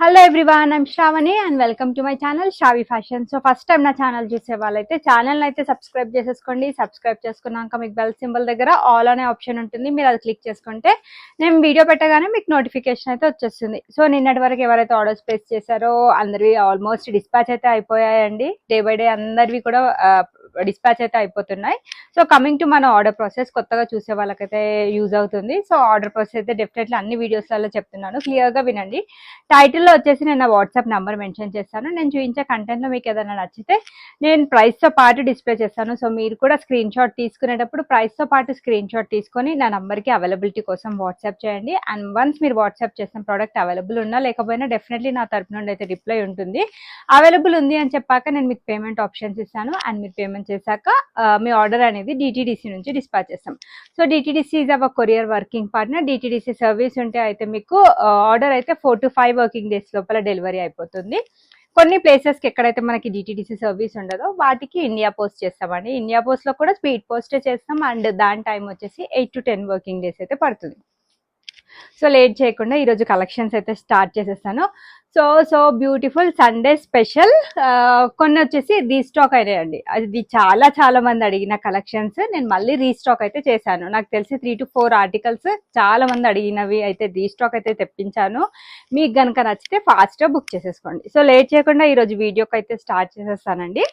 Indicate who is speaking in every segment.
Speaker 1: Hello everyone, I'm Shravani and welcome to my channel Shravi fashion. So first time నా channel చూసే వాళ్ళైతే channel అయితే subscribe చేసేసుకోండి. సబ్స్క్రైబ్ చేసుకున్నాక మీకు బెల్ సింబల్ దగ్గర ఆల్ అనే ఆప్షన్ ఉంటుంది. మీరు అది క్లిక్ చేసుకుంటే నేను వీడియో పెట్టగానే మీకు నోటిఫికేషన్ అయితే వచ్చేస్తుంది. సో నిన్నటి వరకు ఎవరైతే ఆర్డర్స్ ప్లేస్ చేశారో అందరివి ఆల్మోస్ట్ డిస్పాచ్ అయితే అయిపోయాయండి. డే బై డే అందరివి కూడా డిస్పాచ్ అయితే అయిపోతున్నాయి. సో కమింగ్ టు మన ఆర్డర్ ప్రాసెస్, కొత్తగా చూసే వాళ్ళకైతే యూజ్ అవుతుంది. సో ఆర్డర్ ప్రాసెస్ అయితే డెఫినెట్లీ అన్ని వీడియోస్లలో చెప్తున్నాను, క్లియర్గా వినండి. టైటిల్లో వచ్చేసి నేను నా వాట్సాప్ నెంబర్ మెన్షన్ చేస్తాను. నేను చూపించే కంటెంట్లో మీకు ఏదైనా నచ్చితే నేను ప్రైస్తో పాటు డిస్ప్లే చేస్తాను. సో మీరు కూడా స్క్రీన్ షాట్ తీసుకునేటప్పుడు ప్రైస్తో పాటు స్క్రీన్ షాట్ తీసుకొని నా నెంబర్కి అవైలబిలిటీ కోసం వాట్సాప్ చేయండి. అండ్ వన్స్ మీరు వాట్సాప్ చేసిన ప్రోడక్ట్ అవైలబుల్ ఉన్నా లేకపోయినా డెఫినెట్లీ నా తరపు నుండి అయితే రిప్లై ఉంటుంది. అవైలబుల్ ఉంది అని చెప్పాక నేను మీకు పేమెంట్ ఆప్షన్స్ ఇస్తాను. అండ్ మీరు పేమెంట్ చేశాక మీ ఆర్డర్ అనేది డిటిడిసి నుంచి డిస్పాచ్ చేస్తాం. So DTDC is our courier working partner. DTDC service ఉంటే అయితే మీకు ఆర్డర్ అయితే 4 to 5 వర్కింగ్ డేస్ లోపల డెలివరీ అయిపోతుంది. కొన్ని ప్లేసెస్కి ఎక్కడైతే మనకి డిటిడిసి సర్వీస్ ఉండదో వాటికి ఇండియా పోస్ట్ చేస్తామండి. ఇండియా పోస్ట్లో కూడా స్పీడ్ పోస్టే చేస్తాం. అండ్ దాని టైం వచ్చేసి 8 to 10 వర్కింగ్ డేస్ అయితే పడుతుంది. సో లేట్ చేయకుండా ఈరోజు కలెక్షన్స్ అయితే స్టార్ట్ చేసేస్తాను. సో బ్యూటిఫుల్ సండే స్పెషల్ కొన్ని వచ్చేసి రీస్టాక్ అయినాయండి. అది చాలా మంది అడిగిన కలెక్షన్స్ నేను మళ్ళీ రీస్టాక్ అయితే చేశాను. నాకు తెలిసి 3 to 4 ఆర్టికల్స్ చాలా మంది అడిగినవి అయితే రీస్టాక్ అయితే తెప్పించాను. మీకు కనుక నచ్చితే ఫాస్ట్గా బుక్ చేసేసుకోండి. సో లేట్ చేయకుండా ఈరోజు వీడియోకి అయితే స్టార్ట్ చేసేస్తానండి.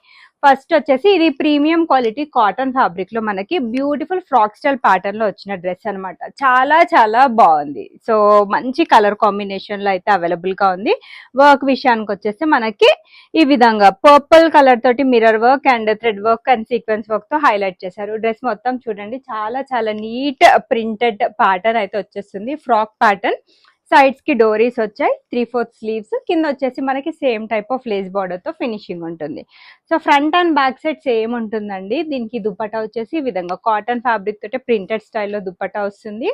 Speaker 1: ఫస్ట్ వచ్చేసి ఇది ప్రీమియం క్వాలిటీ కాటన్ ఫ్యాబ్రిక్ లో మనకి బ్యూటిఫుల్ ఫ్రాక్ స్టైల్ ప్యాటర్న్ లో వచ్చిన డ్రెస్ అనమాట. చాలా బాగుంది. సో మంచి కలర్ కాంబినేషన్ లో అయితే అవైలబుల్ గా ఉంది. వర్క్ విషయానికి వచ్చేసి మనకి ఈ విధంగా పర్పుల్ కలర్ తోటి mirror work and thread work and sequence work తో హైలైట్ చేశారు. డ్రెస్ మొత్తం చూడండి, చాలా నీట్ ప్రింటెడ్ ప్యాటర్న్ అయితే వచ్చేస్తుంది. ఫ్రాక్ ప్యాటర్న్, సైడ్స్ కి డోరీస్ వచ్చాయి, 3/4 స్లీవ్స్, కింద వచ్చేసి మనకి same type of lace border తో ఫినిషింగ్ ఉంటుంది. So front and back side same ఉంటుందండి. దీనికి దుపట్టా వచ్చేసి ఈ విధంగా కాటన్ ఫ్యాబ్రిక్ తోటి ప్రింటెడ్ స్టైల్లో దుపట్టా వస్తుంది.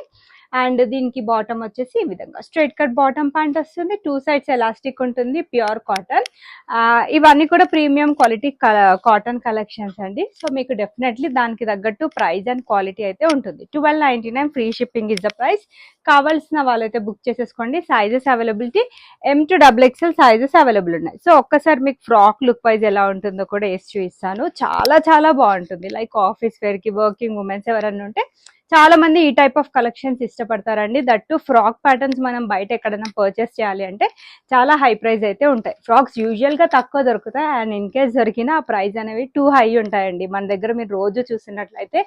Speaker 1: అండ్ దీనికి బాటమ్ వచ్చేసి ఈ విధంగా స్ట్రైట్ కట్ బాటమ్ ప్యాంట్ వస్తుంది. 2 సైడ్స్ ఎలాస్టిక్ ఉంటుంది, ప్యూర్ కాటన్. ఇవన్నీ కూడా ప్రీమియం క్వాలిటీ కాటన్ కలెక్షన్స్ అండి. సో మీకు డెఫినెట్లీ దానికి తగ్గట్టు ప్రైస్ అండ్ క్వాలిటీ అయితే ఉంటుంది. 1299 free shipping is the price. కావాల్సిన వాళ్ళైతే బుక్ చేసేసుకోండి. Sizes availability M to XXL sizes available ఉన్నాయి. సో ఒక్కసారి మీకు ఫ్రాక్ లుక్ వైజ్ ఎలా ఉంటుందో కూడా వేసి చూపిస్తాను. చాలా బాగుంటుంది. లైక్ ఆఫీస్ వేర్ కి, వర్కింగ్ ఉమెన్స్ ఎవరన్నా ఉంటే చాలా మంది ఈ టైప్ ఆఫ్ కలెక్షన్స్ ఇష్టపడతారండి. దట్టు ఫ్రాక్ ప్యాటర్న్స్ మనం బయట ఎక్కడైనా పర్చేస్ చేయాలి అంటే చాలా హై ప్రైస్ అయితే ఉంటాయి. ఫ్రాక్స్ యూజువల్ గా తక్కువ దొరుకుతాయి. అండ్ ఇన్ కేస్ దొరికినా ఆ ప్రైస్ అనేవి టూ హై ఉంటాయండి. మన దగ్గర మీరు రోజు చూసినట్లయితే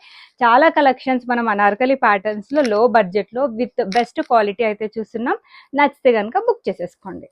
Speaker 1: చాలా కలెక్షన్స్ మనం అనార్కలి ప్యాటర్న్స్ లో లో బడ్జెట్ లో విత్ బెస్ట్ క్వాలిటీ అయితే చూస్తున్నాం. నచ్చితే కనుక బుక్ చేసేసుకోండి.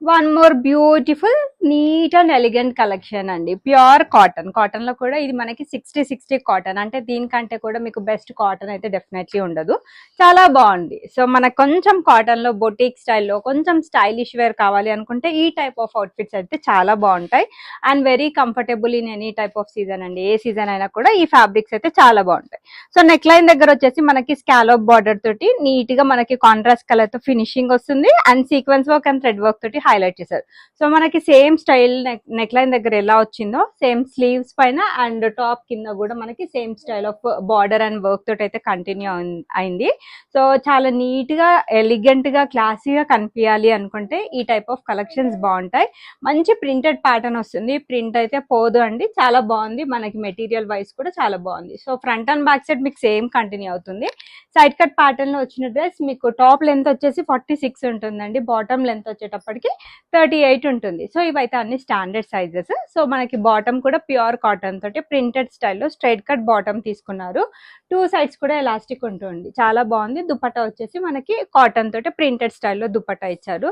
Speaker 1: One more beautiful neat and elegant collection అండి. ప్యూర్ కాటన్ లో కూడా ఇది మనకి 60 కాటన్, అంటే దీనికంటే కూడా మీకు బెస్ట్ కాటన్ అయితే డెఫినెట్లీ ఉండదు. చాలా బాగుంది. సో మనకు కొంచెం కాటన్ లో బొటిక్ స్టైల్లో కొంచెం స్టైలిష్ వేర్ కావాలి అనుకుంటే ఈ టైప్ ఆఫ్ అవుట్ఫిట్స్ అయితే చాలా బాగుంటాయి. And very comfortable in any type of season అండి. ఏ సీజన్ అయినా కూడా ఈ ఫ్యాబ్రిక్స్ అయితే చాలా బాగుంటాయి. సో నెక్ లైన్ దగ్గర వచ్చేసి మనకి స్కాలోప్ బార్డర్ తోటి నీట్ గా మనకి కాంట్రాస్ట్ కలర్ తో ఫినిషింగ్ వస్తుంది. And sequence work and thread work తోటి హైలైట్ చేశారు. సో మనకి సేమ్ స్టైల్ నెక్ లైన్ దగ్గర ఎలా వచ్చిందో సేమ్ స్లీవ్స్ పైన అండ్ టాప్ కింద కూడా మనకి same style of border and work తోటి అయితే కంటిన్యూ అయింది. సో చాలా నీట్ గా ఎలిగెంట్ గా క్లాసీగా కనిపించాలి అనుకుంటే ఈ టైప్ ఆఫ్ కలెక్షన్స్ బాగుంటాయి. మంచి ప్రింటెడ్ ప్యాటర్న్ వస్తుంది. ప్రింట్ అయితే పోదు అండి, చాలా బాగుంది. మనకి మెటీరియల్ వైజ్ కూడా చాలా బాగుంది. So front and back side మీకు సేమ్ కంటిన్యూ అవుతుంది. సైడ్ కట్ ప్యాటర్న్ లో వచ్చిన డ్రెస్ మీకు టాప్ లెంత్ వచ్చేసి 46 ఉంటుందండి. బాటమ్ లెంత్ వచ్చేటప్పటికి 38 ఉంటుంది. సో ఇవైతే అన్ని స్టాండర్డ్ సైజెస్. సో మనకి బాటమ్ కూడా ప్యూర్ కాటన్ తోటి ప్రింటెడ్ స్టైల్లో స్ట్రైట్ కట్ బాటమ్ తీసుకున్నారు. 2 సైడ్స్ కూడా ఎలాస్టిక్ ఉంటుంది, చాలా బాగుంది. దుపట్టా వచ్చేసి మనకి కాటన్ తోటి ప్రింటెడ్ స్టైల్లో దుపట్టా ఇచ్చారు.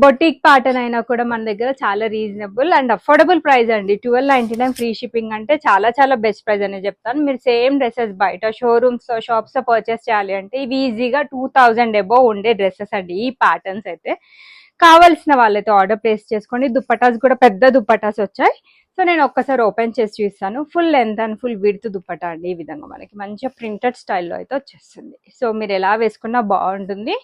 Speaker 1: బొటిక్ ప్యాటర్న్ అయినా కూడా మన దగ్గర చాలా రీజనబుల్ అండ్ అఫోర్డబుల్ ప్రైస్ అండి. 1299 ఫ్రీ షిప్పింగ్ అంటే చాలా బెస్ట్ ప్రైస్ అనే చెప్తాను. మీరు సేమ్ డ్రెస్సెస్ బయట షోరూమ్స్ లో షాప్స్ లో పర్చేస్ చేయాలి అంటే ఇవి ఈజీగా 2000 అబోవ్ ఉండే డ్రెస్సెస్ అండి. ఈ ప్యాటర్న్స్ అయితే కావాల్సిన వాళ్ళైతే ఆర్డర్ ప్లేస్ చేసుకోండి. దుపట్టాస్ కూడా పెద్ద దుపట్టాస్ వచ్చాయి. సో నేను ఒక్కసారి ఓపెన్ చేసి చూస్తాను. Full length and full width dupatta అండి. ఈ విధంగా మనకి మంచిగా ప్రింటెడ్ స్టైల్లో అయితే వచ్చేస్తుంది. సో మీరు ఎలా వేసుకున్నా బాగుంటుంది.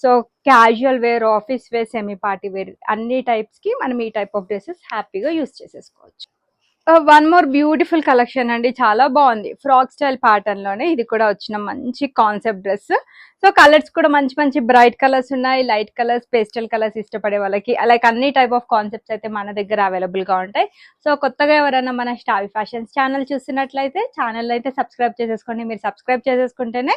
Speaker 1: So casual wear, office wear, semi party wear అన్ని టైప్స్ కి మనం ఈ టైప్ ఆఫ్ డ్రెస్సెస్ హ్యాపీగా యూస్ చేసేసుకోవచ్చు. వన్ మోర్ బ్యూటిఫుల్ కలెక్షన్ అండి, చాలా బాగుంది. ఫ్రాక్ స్టైల్ ప్యాటర్న్ లోనే ఇది కూడా వచ్చిన మంచి కాన్సెప్ట్ డ్రెస్. సో కలర్స్ కూడా మంచి మంచి బ్రైట్ కలర్స్ ఉన్నాయి, లైట్ కలర్స్, పేస్టల్ కలర్స్ ఇష్టపడే వాళ్ళకి లైక్ అన్ని టైప్ ఆఫ్ కాన్సెప్ట్స్ అయితే మన దగ్గర అవైలబుల్ గా ఉంటాయి. సో కొత్తగా ఎవరైనా మన స్టావి ఫ్యాషన్స్ ఛానల్ చూస్తున్నట్లయితే ఛానల్ అయితే సబ్స్క్రైబ్ చేసేసుకోండి. మీరు సబ్స్క్రైబ్ చేసేసుకుంటేనే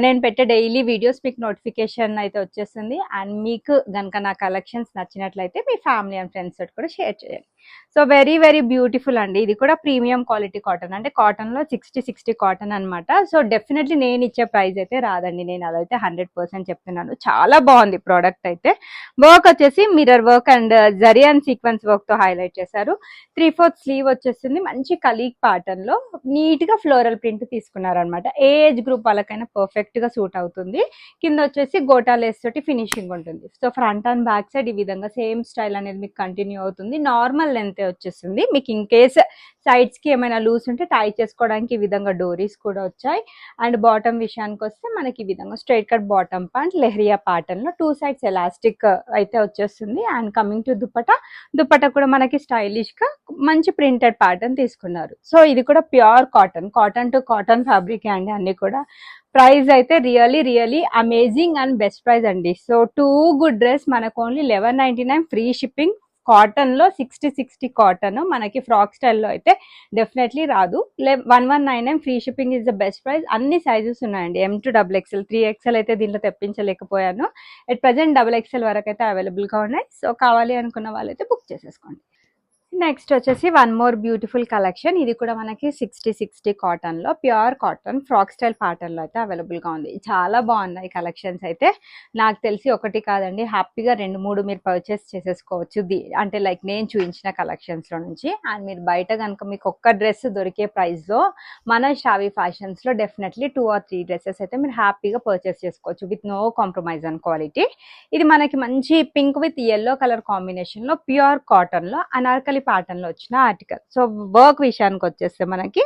Speaker 1: నేను పెట్టే డైలీ వీడియోస్ మీకు నోటిఫికేషన్ అయితే వచ్చేస్తుంది. అండ్ మీకు గనుక నా కలెక్షన్స్ నచ్చినట్లయితే మీ ఫ్యామిలీ అండ్ ఫ్రెండ్స్ తోటి కూడా షేర్ చేయండి. సో వెరీ వెరీ బ్యూటిఫుల్ అండి. ఇది కూడా ప్రీమియం క్వాలిటీ కాటన్, అంటే కాటన్ లో 60 కాటన్ అనమాట. సో డెఫినెట్లీ నేను ఇచ్చే ప్రైస్ అయితే రాదండి, నేను అదైతే 100% చెప్తున్నాను. చాలా బాగుంది ప్రోడక్ట్ అయితే. వర్క్ వచ్చేసి mirror work and zari and sequence work తో హైలైట్ చేశారు. 3/4 స్లీవ్ వచ్చేసింది, మంచి కలీగ్ ప్యాటర్న్ లో నీట్ గా ఫ్లోరల్ ప్రింట్ తీసుకున్నారనమాట. ఏ ఏజ్ గ్రూప్ వాళ్ళకైనా పర్ఫెక్ట్ గా సూట్ అవుతుంది. కింద వచ్చేసి గోటా లేస్ తోటి ఫినిషింగ్ ఉంటుంది. So front and back side ఈ విధంగా సేమ్ స్టైల్ అనేది మీకు కంటిన్యూ అవుతుంది. నార్మల్ లెంత్ వచ్చేస్తుంది. మీకు ఇన్ కేస్ సైడ్స్ కి ఏమైనా లూజ్ ఉంటే టై చేసుకోవడానికి ఈ విధంగా డోరీస్ కూడా వచ్చాయి. అండ్ బాటమ్ విషయానికి వస్తే మనకి ఈ విధంగా straight cut bottom pant leheriya pattern లో 2 sides ఎలాస్టిక్ అయితే వచ్చేస్తుంది. అండ్ కమింగ్ టు దుపట్టా కూడా మనకి స్టైలిష్ గా మంచి ప్రింటెడ్ ప్యాటర్న్ తీసుకున్నారు. సో ఇది కూడా pure cotton to cotton fabric అండి. అన్ని కూడా ప్రైస్ అయితే really amazing and best price అండి. సో టూ గుడ్ డ్రెస్ మనకు ఓన్లీ 1199 ఫ్రీ షిప్పింగ్. కాటన్ లో 60 కాటన్ మనకి ఫ్రాక్ స్టైల్లో అయితే డెఫినెట్లీ రాదు. 1199 free shipping is the best price. అన్ని సైజెస్ ఉన్నాయండి, M to XXL, 3XL అయితే దీంట్లో తెప్పించలేకపోయాను. ఎట్ ప్రెసెంట్ XXL వరకు అయితే అవైలబుల్ గా ఉన్నాయి. సో కావాలి అనుకున్న వాళ్ళైతే బుక్ చేసేసుకోండి. నెక్స్ట్ వచ్చేసి వన్ మోర్ బ్యూటిఫుల్ కలెక్షన్. ఇది కూడా మనకి 60 కాటన్ లో pure cotton frock style pattern లో అయితే అవైలబుల్ గా ఉంది. చాలా బాగున్నాయి కలెక్షన్స్ అయితే. నాకు తెలిసి ఒకటి కాదండి, హ్యాపీగా 2-3 మీరు పర్చేస్ చేసేసుకోవచ్చు. అంటే లైక్ నేను చూపించిన కలెక్షన్స్ లో నుంచి. అండ్ మీరు బయట కనుక మీకు ఒక్క డ్రెస్ దొరికే ప్రైస్ లో మన షావి ఫ్యాషన్స్ లో డెఫినెట్లీ 2 or 3 డ్రెస్సెస్ అయితే మీరు హ్యాపీగా పర్చేస్ చేసుకోవచ్చు with no compromise on quality. ఇది మనకి మంచి pink with yellow colour combination లో ప్యూర్ కాటన్ లో అనార్కలి ప్యాటర్న్ లో వచ్చిన ఆర్టికల్. సో వర్క్ విషయానికి వచ్చేస్తే మనకి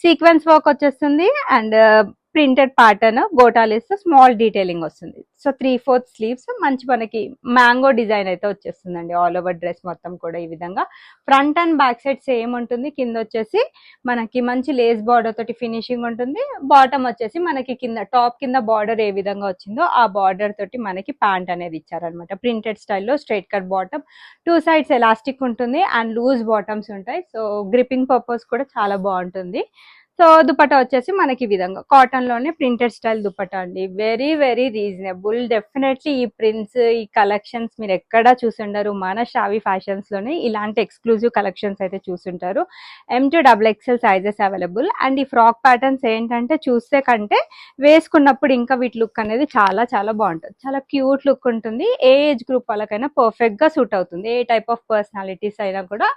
Speaker 1: సీక్వెన్స్ వర్క్ వచ్చేస్తుంది and printed pattern gota lace small detailing వస్తుంది. సో 3/4 స్లీవ్స్ మంచి మనకి మ్యాంగో డిజైన్ అయితే వచ్చేస్తుందండి ఆల్ ఓవర్ డ్రెస్ మొత్తం కూడా. ఈ విధంగా front and back side same ఉంటుంది. కింద వచ్చేసి మనకి మంచి లేస్ బార్డర్ తోటి ఫినిషింగ్ ఉంటుంది. బాటమ్ వచ్చేసి మనకి టాప్ కింద బార్డర్ ఏ విధంగా వచ్చిందో ఆ బార్డర్ తోటి మనకి ప్యాంట్ అనేది ఇచ్చారనమాట. ప్రింటెడ్ స్టైల్లో straight cut bottom, 2 sides elastic ఉంటుంది అండ్ లూజ్ బాటమ్స్ ఉంటాయి. సో గ్రిప్పింగ్ పర్పస్ కూడా చాలా బాగుంటుంది. సో దుపట్టా వచ్చేసి మనకి ఈ విధంగా కాటన్ లోనే ప్రింటెడ్ స్టైల్ దుపట్టా అండి. Very reasonable. డెఫినెట్లీ ఈ ప్రింట్స్, ఈ కలెక్షన్స్ మీరు ఎక్కడా చూసుంటారు. మన షావి ఫ్యాషన్స్ లోనే ఇలాంటి ఎక్స్క్లూజివ్ కలెక్షన్స్ అయితే చూసుంటారు. M to XXL sizes available. And ఈ ఫ్రాక్ ప్యాటర్న్స్ ఏంటంటే చూస్తే కంటే వేసుకున్నప్పుడు ఇంకా వీటి లుక్ అనేది చాలా బాగుంటుంది. చాలా క్యూట్ లుక్ ఉంటుంది. ఏ ఏజ్ గ్రూప్ వాళ్ళకైనా పర్ఫెక్ట్ గా సూట్ అవుతుంది. ఏ టైప్ ఆఫ్ పర్సనాలిటీస్ అయినా కూడా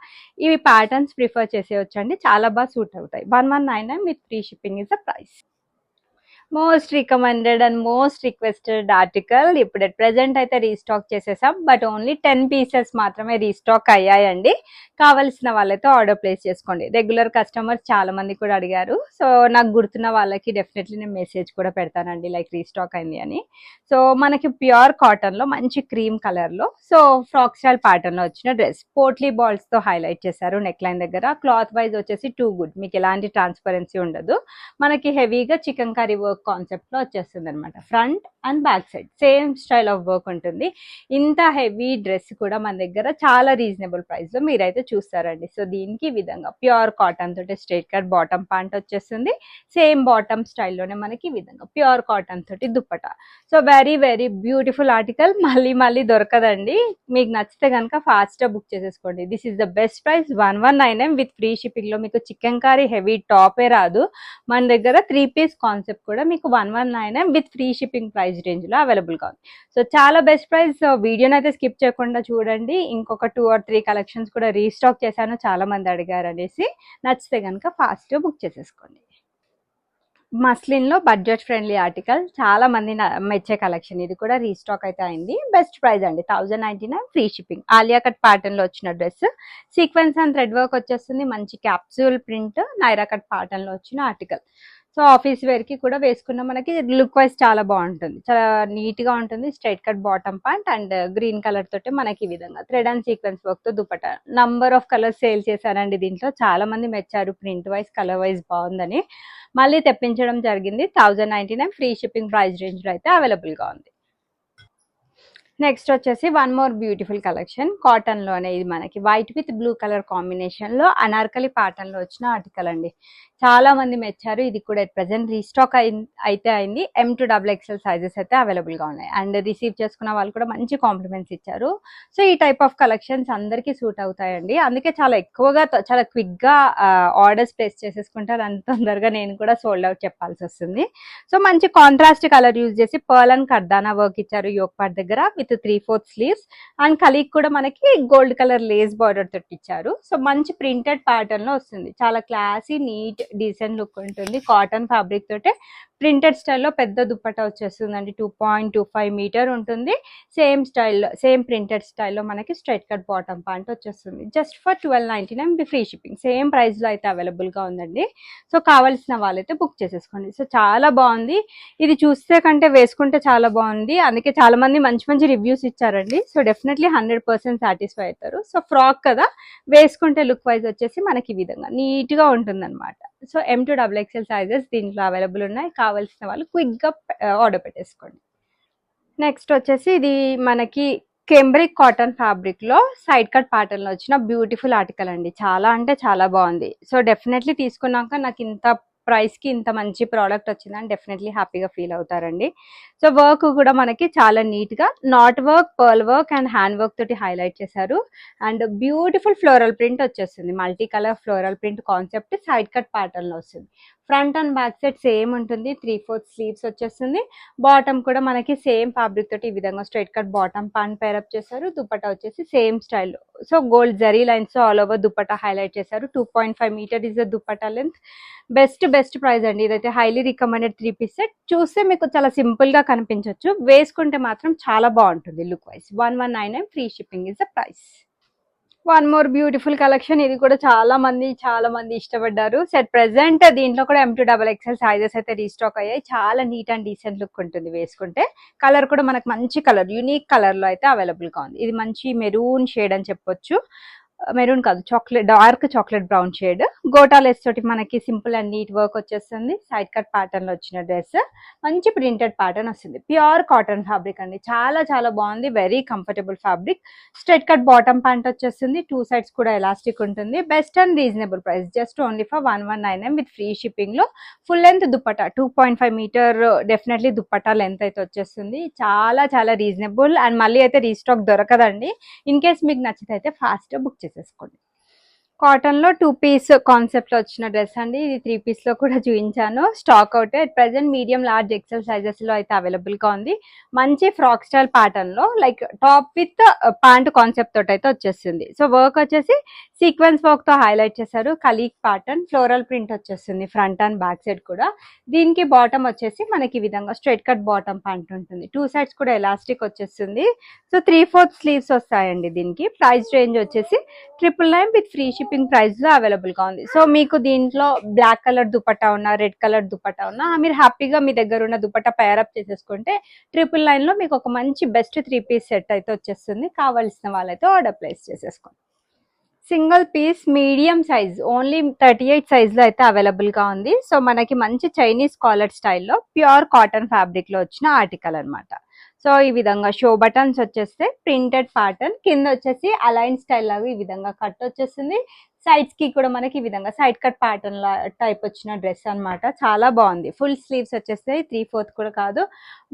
Speaker 1: ఇవి ప్యాటర్న్స్ ప్రిఫర్ చేసేయచ్చు అండి. చాలా బాగా సూట్ అవుతాయి. 1199 with free shipping is the price. Most recommended and most requested article ఇప్పుడు అట్ ప్రెసెంట్ అయితే రీస్టాక్ చేసేసాం. బట్ ఓన్లీ 10 pieces మాత్రమే రీస్టాక్ అయ్యాయండి. కావలసిన వాళ్ళైతే ఆర్డర్ ప్లేస్ చేసుకోండి. రెగ్యులర్ కస్టమర్స్ చాలా మంది కూడా అడిగారు. సో నాకు గుర్తున్న వాళ్ళకి డెఫినెట్లీ నేను మెసేజ్ కూడా పెడతానండి లైక్ రీస్టాక్ అయింది అని. సో మనకి ప్యూర్ కాటన్ లో మంచి క్రీమ్ కలర్ లో సో ఫ్రాక్ స్టైల్ ప్యాటర్న్ లో వచ్చిన డ్రెస్ పోట్లీ బాల్స్ తో హైలైట్ చేశారు. నెక్ లైన్ దగ్గర క్లాత్ వైజ్ వచ్చేసి టూ గుడ్, మీకు ఎలాంటి ట్రాన్స్పరెన్సీ ఉండదు. మనకి హెవీగా చికెన్ కర్రీ వర్క్ కాన్సెప్ట్ లో వచ్చేస్తుంది అనమాట. Front and back side same style of work ఉంటుంది. ఇంత హెవీ డ్రెస్ కూడా మన దగ్గర చాలా రీజనబుల్ ప్రైస్ లో మీరైతే చూస్తారండి. సో దీనికి విధంగా ప్యూర్ కాటన్ తోటి స్ట్రైట్ కట్ బాటమ్ ప్యాంట్ వచ్చేస్తుంది. సేమ్ బాటమ్ స్టైల్లోనే మనకి విధంగా ప్యూర్ కాటన్ తోటి dupatta. So very beautiful article. మళ్ళీ దొరకదండి. మీకు నచ్చితే కనుక ఫాస్ట్ గా బుక్ చేసేసుకోండి. This is the best price 1199 with free shipping లో. మీకు చికెన్ కర్రీ హెవీ టాపే రాదు. మన దగ్గర 3 piece కాన్సెప్ట్ కూడా మీకు 1199 with free shipping price range లో అవైలబుల్ గా ఉంది. సో చాలా బెస్ట్ ప్రైస్. సో వీడియోని అయితే స్కిప్ చేయకుండా చూడండి. ఇంకొక 2 or 3 కలెక్షన్స్ కూడా రీస్టాక్ చేశాను, చాలా మంది అడిగారు అనేసి. నచ్చితే కనుక ఫాస్ట్ బుక్ చేసేసుకోండి. మస్లిన్ లో బడ్జెట్ ఫ్రెండ్లీ ఆర్టికల్, చాలా మంది మెచ్చే కలెక్షన్. ఇది కూడా రీస్టాక్ అయితే అయింది. బెస్ట్ ప్రైస్ అండి 1099 free shipping. Alia cut pattern లో వచ్చిన dress sequence and thread work వచ్చేస్తుంది. మంచి capsule print Naira cut pattern లో వచ్చిన ఆర్టికల్. సో ఆఫీస్ వేర్ కి కూడా వేసుకున్న మనకి లుక్ వైజ్ చాలా బాగుంటుంది, చాలా నీట్ గా ఉంటుంది. Straight cut bottom pant and green colour తోటి మనకి ఈ విధంగా థ్రెడ్ అండ్ సీక్వెన్స్ వర్క్ తో dupatta. Number of colours sale చేశారండి దీంట్లో, చాలా మంది మెచ్చారు ప్రింట్ వైజ్ కలర్ వైజ్ బాగుందని. మళ్ళీ తెప్పించడం జరిగింది. 1099 ఫ్రీ షిప్పింగ్ ప్రైస్ రేంజ్ లో అయితే అవైలబుల్ గా ఉంది. నెక్స్ట్ వచ్చేసి one more beautiful collection, cotton లోనే. ఇది మనకి white with blue colour combination లో అనార్కలి ప్యాటర్న్ లో వచ్చిన ఆర్టికల్ అండి. చాలా మంది మెచ్చారు. ఇది కూడా ప్రెసెంట్ రీస్టాక్ అయితే అయింది. M2XXL సైజెస్ అయితే అవైలబుల్ గా ఉన్నాయి అండ్ రిసీవ్ చేసుకున్న వాళ్ళు కూడా మంచి కాంప్లిమెంట్స్ ఇచ్చారు. సో ఈ టైప్ ఆఫ్ కలెక్షన్స్ అందరికీ సూట్ అవుతాయండి. అందుకే చాలా ఎక్కువగా చాలా క్విక్ గా ఆర్డర్స్ ప్లేస్ చేసేసుకుంటారు. అంత తొందరగా నేను కూడా సోల్డ్ అవుట్ చెప్పాల్సి వస్తుంది. సో మంచి కాంట్రాస్ట్ కలర్ యూజ్ చేసి పర్ల్ అండ్ కర్దానా వర్క్ ఇచ్చారు యోక్ పార్ట్ దగ్గర విత్ 3/4 స్లీవ్స్ అండ్ కలీగ్ కూడా మనకి గోల్డ్ కలర్ లేస్ బార్డర్ తోటి ఇచ్చారు. సో మంచి ప్రింటెడ్ ప్యాటర్న్ లో వస్తుంది. చాలా క్లాసీ నీట్ డీసెంట్ లుక్ ఉంటుంది. కాటన్ ఫ్యాబ్రిక్ తోటే ప్రింటెడ్ స్టైల్లో పెద్ద దుప్పట్టా వచ్చేస్తుందండి. 2.25 మీటర్ ఉంటుంది. సేమ్ స్టైల్లో సేమ్ ప్రింటెడ్ స్టైల్లో మనకి స్ట్రైట్ కట్ బాటమ్ ప్యాంట్ వచ్చేస్తుంది. Just for 1299 free shipping. Same price లో అయితే అవైలబుల్ గా ఉందండి. సో కావాల్సిన వాళ్ళైతే బుక్ చేసేసుకోండి. సో చాలా బాగుంది. ఇది చూస్తే కంటే వేసుకుంటే చాలా బాగుంది. అందుకే చాలా మంది మంచి మంచి రివ్యూస్ ఇచ్చారండి. సో డెఫినెట్లీ 100% సాటిస్ఫై అవుతారు. సో ఫ్రాక్ కదా, వేసుకుంటే లుక్ వైజ్ వచ్చేసి మనకి ఈ విధంగా నీట్ గా ఉంటుంది అనమాట. సో M2XXL సైజెస్ దీంట్లో అవైలబుల్ ఉన్నాయి. కావాల్సిన వాళ్ళు క్విక్ గా ఆర్డర్ పెట్టేసుకోండి. నెక్స్ట్ వచ్చేసి ఇది మనకి కెంబ్రిక్ కాటన్ ఫ్యాబ్రిక్ లో సైడ్ కట్ ప్యాటర్న్ లో వచ్చిన బ్యూటిఫుల్ ఆర్టికల్ అండి. చాలా అంటే చాలా బాగుంది. సో డెఫినెట్లీ తీసుకున్నాక నాకు ఇంత ప్రైస్ కి ఇంత మంచి ప్రోడక్ట్ వచ్చిందని డెఫినెట్లీ హ్యాపీగా ఫీల్ అవుతారండి. సో వర్క్ కూడా మనకి చాలా నీట్ గా not work, pearl work and hand work తోటి హైలైట్ చేశారు. అండ్ బ్యూటిఫుల్ ఫ్లోరల్ ప్రింట్ వచ్చేస్తుంది. Multi colour floral print concept side cut pattern లో వస్తుంది. Front and back side same ఉంటుంది. 3/4 స్లీవ్స్ వచ్చేస్తుంది. బాటమ్ కూడా మనకి సేమ్ ఫ్యాబ్రిక్ తోటి ఈ విధంగా straight cut bottom pant pair up చేశారు. దుపట్టా వచ్చేసి సేమ్ స్టైల్లో so gold zari lines all over dupatta highlight చేశారు. 2.5 metre is the dupatta length. Best price అండి. ఇదైతే హైలీ రికమెండెడ్ 3 పీస్ సెట్. చూస్తే మీకు చాలా సింపుల్ గా కనిపించవచ్చు, వేసుకుంటే మాత్రం చాలా బాగుంటుంది look wise. 1199 free shipping is the price. One more beautiful collection. ఇది కూడా చాలా మంది ఇష్టపడ్డారు. సెట్ ప్రెసెంట్ దీంట్లో కూడా M2XXL సైజెస్ అయితే రీస్టాక్ అయ్యాయి. చాలా నీట్ అండ్ డీసెంట్ లుక్ ఉంటుంది వేసుకుంటే. కలర్ కూడా మనకు మంచి కలర్, యూనిక్ కలర్ లో అయితే అవైలబుల్ గా ఉంది. ఇది మంచి మెరూన్ షేడ్ అని చెప్పొచ్చు. మెరూన్ కాదు, chocolate, dark chocolate brown shade. Gota lace తోటి మనకి సింపుల్ అండ్ నీట్ వర్క్ వచ్చేస్తుంది. సైడ్ కట్ ప్యాటర్న్ లో వచ్చిన డ్రెస్. మంచి ప్రింటెడ్ ప్యాటర్న్ వస్తుంది. ప్యూర్ కాటన్ ఫ్యాబ్రిక్ అండి. చాలా బాగుంది. Very comfortable fabric. Straight cut bottom pant వచ్చేస్తుంది. 2 సైడ్స్ కూడా ఎలాస్టిక్ ఉంటుంది. Best and reasonable price. Just only for 1199 with free shipping లో. Full length dupatta 2.5 metre definitely dupatta length అయితే వచ్చేస్తుంది. చాలా రీజనబుల్ అండ్ మళ్ళీ అయితే రీస్టాక్ దొరకదండి. ఇన్ కేస్ మీకు నచ్చితే అయితే ఫాస్ట్ బుక్ చేసేసుకోండి. కాటన్ లో 2 పీస్ కాన్సెప్ట్ లో వచ్చిన డ్రెస్ అండి. ఇది 3 పీస్ లో కూడా చూపించాను. Stock out. At present medium, large, XL sizes లో అయితే అవైలబుల్ గా ఉంది. మంచి ఫ్రాక్ స్టైల్ ప్యాటర్న్ లో like top with pant concept తోటి అయితే వచ్చేస్తుంది. సో వర్క్ వచ్చేసి సీక్వెన్స్ వర్క్ తో హైలైట్ చేశారు. కలీక్ ప్యాటర్న్ ఫ్లోరల్ ప్రింట్ వచ్చేస్తుంది ఫ్రంట్ అండ్ బ్యాక్ సైడ్ కూడా. దీనికి బాటమ్ వచ్చేసి మనకి ఈ విధంగా స్ట్రైట్ కట్ బాటమ్ ప్యాంట్ ఉంటుంది. 2 సైడ్స్ కూడా ఎలాస్టిక్ వచ్చేస్తుంది. సో 3/4 స్లీవ్స్ వస్తాయండి. దీనికి ప్రైస్ రేంజ్ వచ్చేసి 999 విత్ ఫ్రీ షిప్పింగ్ ప్రైస్ లో అవైలబుల్ గా ఉంది. సో మీకు దీంట్లో బ్లాక్ కలర్ దుపట్టా ఉన్నా, రెడ్ కలర్ దుపట్టా ఉన్నా, మీరు హ్యాపీగా మీ దగ్గర ఉన్న దుపట్టా పేరప్ చేసేసుకుంటే 999 లో మీకు ఒక మంచి బెస్ట్ 3 పీస్ సెట్ అయితే వచ్చేస్తుంది. కావాల్సిన వాళ్ళైతే ఆర్డర్ ప్లేస్ చేసేసుకోండి. Single piece medium size only 38 size లో అయితే అవైలబుల్ గా ఉంది. సో మనకి మంచి చైనీస్ కాలర్ స్టైల్లో ప్యూర్ కాటన్ ఫ్యాబ్రిక్ లో వచ్చిన ఆర్టికల్ అనమాట. సో ఈ విధంగా షో బటన్స్ వచ్చేస్తే ప్రింటెడ్ ప్యాటర్న్, కింద వచ్చేసి అలైన్ స్టైల్ లాగా ఈ విధంగా కట్ వచ్చేస్తుంది. సైడ్స్ కి కూడా మనకి ఈ విధంగా సైడ్ కట్ ప్యాటర్న్ టైప్ వచ్చిన డ్రెస్ అనమాట. చాలా బాగుంది. ఫుల్ స్లీవ్స్ వచ్చేస్తాయి, 3/4 కూడా కాదు.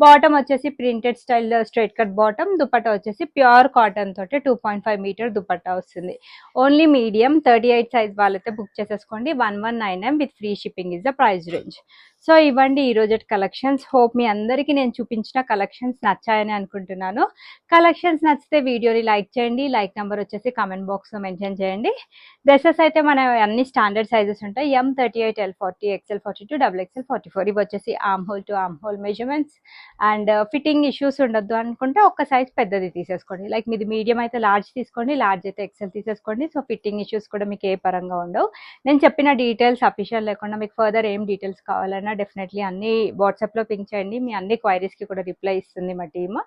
Speaker 1: బాటమ్ వచ్చేసి printed style straight cut bottom. Dupatta వచ్చేసి ప్యూర్ కాటన్ తోటి 2.5 మీటర్ దుపట్టా వస్తుంది. ఓన్లీ మీడియం 38 సైజ్ వాళ్ళైతే బుక్ చేసేసుకోండి. 1199 with free shipping is the price range. So ఇవ్వండి ఈ రోజు కలెక్షన్స్. హోప్ మీ అందరికీ నేను చూపించిన కలెక్షన్స్ నచ్చాయని అనుకుంటున్నాను. కలెక్షన్స్ నచ్చితే వీడియోని లైక్ చేయండి. లైక్ నెంబర్ వచ్చేసి కామెంట్ బాక్స్ లో మెన్షన్ చేయండి. డ్రెస్సెస్ అయితే మన అన్ని స్టాండర్డ్ సైజెస్ ఉంటాయి. M38, L40, XL42, XXL44. ఇవి వచ్చేసి arm whole to arm whole measurements. And fitting issues ఉండొద్దు అనుకుంటే ఒక్క సైజ్ పెద్దది తీసేసుకోండి. లైక్ మీది మీడియం అయితే లార్జ్ తీసుకోండి, లార్జ్ అయితే ఎక్సెల్ తీసేసుకోండి. సో ఫిట్టింగ్ ఇష్యూస్ కూడా మీకు ఏ పరంగా ఉండవు. నేను చెప్పిన డీటెయిల్స్ అఫీషియల్ లేకుండా మీకు ఫర్దర్ ఏం డీటెయిల్స్ కావాలన్నా డెఫినెట్లీ అన్ని వాట్సాప్లో పింక్ చేయండి. మీ అన్ని క్వైరీస్కి కూడా రిప్లై ఇస్తుంది మా team.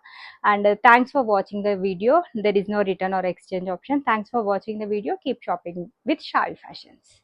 Speaker 1: And thanks for watching the video. There is no return or exchange option. Thanks for watching the video. Keep shopping with Shavi Fashions.